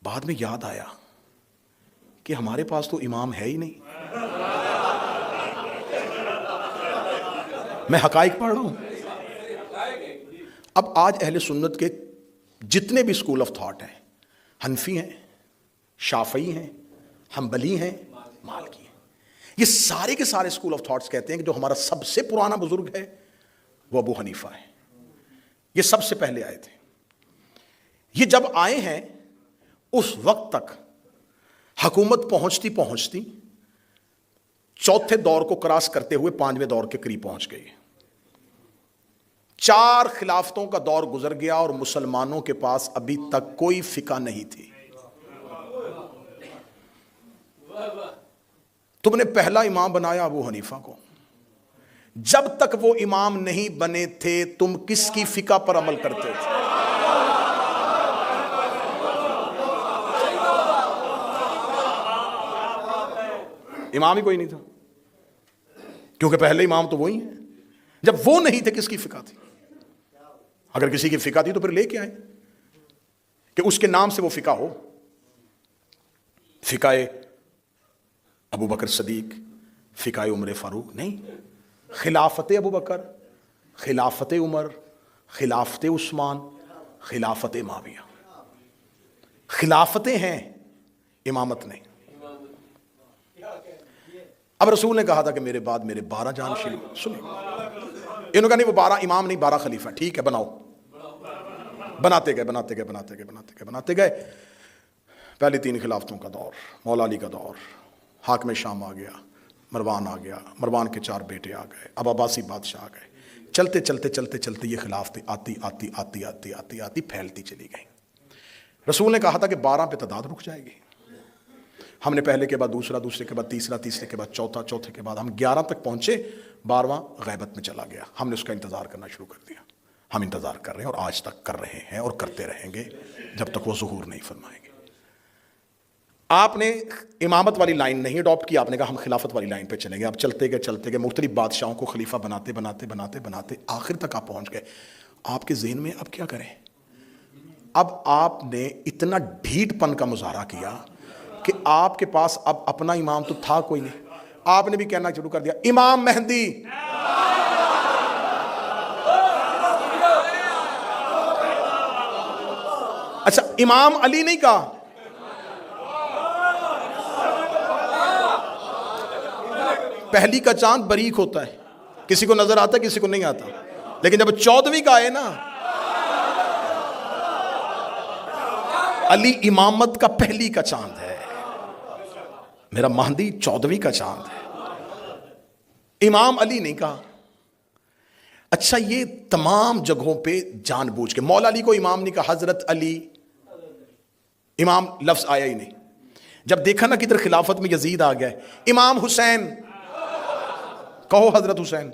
بعد میں یاد آیا کہ ہمارے پاس تو امام ہے ہی نہیں. میں حقائق پڑھ رہا ہوں. اب آج اہل سنت کے جتنے بھی اسکول آف تھاٹ ہیں، حنفی ہیں، شافعی ہیں، حنبلی ہیں، مالکی ہیں، یہ سارے کے سارے اسکول آف تھاٹس کہتے ہیں کہ جو ہمارا سب سے پرانا بزرگ ہے وہ ابو حنیفہ ہے. یہ سب سے پہلے آئے تھے. یہ جب آئے ہیں اس وقت تک حکومت پہنچتی پہنچتی چوتھے دور کو کراس کرتے ہوئے پانچویں دور کے قریب پہنچ گئی. 4 خلافتوں کا دور گزر گیا اور مسلمانوں کے پاس ابھی تک کوئی فقہ نہیں تھی. تم نے پہلا امام بنایا ابو حنیفہ کو. جب تک وہ امام نہیں بنے تھے تم کس کی فقہ پر عمل کرتے تھے؟ امام ہی کوئی نہیں تھا، کیونکہ پہلے امام تو وہی ہیں. جب وہ نہیں تھے کس کی فقہ تھی؟ اگر کسی کی فقہ تھی تو پھر لے کے آئے کہ اس کے نام سے وہ فقہ ہو. فقہ ابو بکر صدیق، فقہ عمر فاروق نہیں. خلافت ابو بکر، خلافت عمر، خلافت عثمان، خلافت معاویہ. خلافتیں ہیں، امامت نہیں. اب رسول نے کہا تھا کہ میرے بعد میرے 12 جانشین. سنیں، انہوں نے کہا نہیں وہ 12 امام نہیں 12 خلیفہ. ٹھیک ہے بناؤ. بناتے گئے. پہلی 3 خلافتوں کا دور، مولا علی کا دور، حاکم شام آ گیا، مروان آ گیا، مروان کے 4 بیٹے آ گئے، اب عباسی بادشاہ آ گئے. چلتے یہ خلافتیں آتی پھیلتی چلی گئیں. رسول نے کہا تھا کہ 12 پہ تعداد رک جائے گی. ہم نے پہلے کے بعد دوسرا، دوسرے کے بعد تیسرا، تیسرے کے بعد چوتھا، چوتھے کے بعد ہم 11 تک پہنچے. 12واں غیبت میں چلا گیا. ہم نے اس کا انتظار کرنا شروع کر دیا. ہم انتظار کر رہے ہیں اور آج تک کر رہے ہیں اور کرتے رہیں گے جب تک وہ ظہور نہیں فرمائیں گے. آپ نے امامت والی لائن نہیں اڈاپٹ کی، آپ نے کہا ہم خلافت والی لائن پہ چلیں گے. اب چلتے گئے مختلف بادشاہوں کو خلیفہ بناتے آخر تک آپ پہنچ گئے. آپ کے ذہن میں اب کیا کریں؟ اب آپ نے اتنا ڈھیٹ پن کا مظاہرہ کیا کہ آپ کے پاس اب اپنا امام تو تھا کوئی نہیں. آپ نے بھی کہنا شروع کر دیا امام مہدی. اچھا امام علی نہیں کہا؟ پہلی کا چاند باریک ہوتا ہے، کسی کو نظر آتا ہے کسی کو نہیں آتا، لیکن جب 14ویں کا آئے نا، علی امامت کا پہلی کا چاند ہے، میرا مہدی 14ویں کا چاند ہے. امام علی نہیں کہا. اچھا یہ تمام جگہوں پہ جان بوجھ کے مولا علی کو امام نہیں کہا، حضرت علی امام لفظ آیا ہی نہیں. جب دیکھا نا کدھر خلافت میں یزید آ گیا، امام حسین کہو حضرت حسین.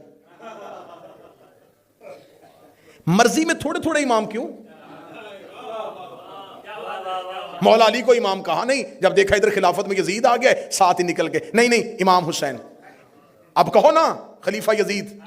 مرضی میں تھوڑے تھوڑے امام کیوں؟ مولا علی کو امام کہا نہیں، جب دیکھا ادھر خلافت میں یزید آ گیا ساتھ ہی نکل کے نہیں امام حسین. اب کہو نا خلیفہ یزید.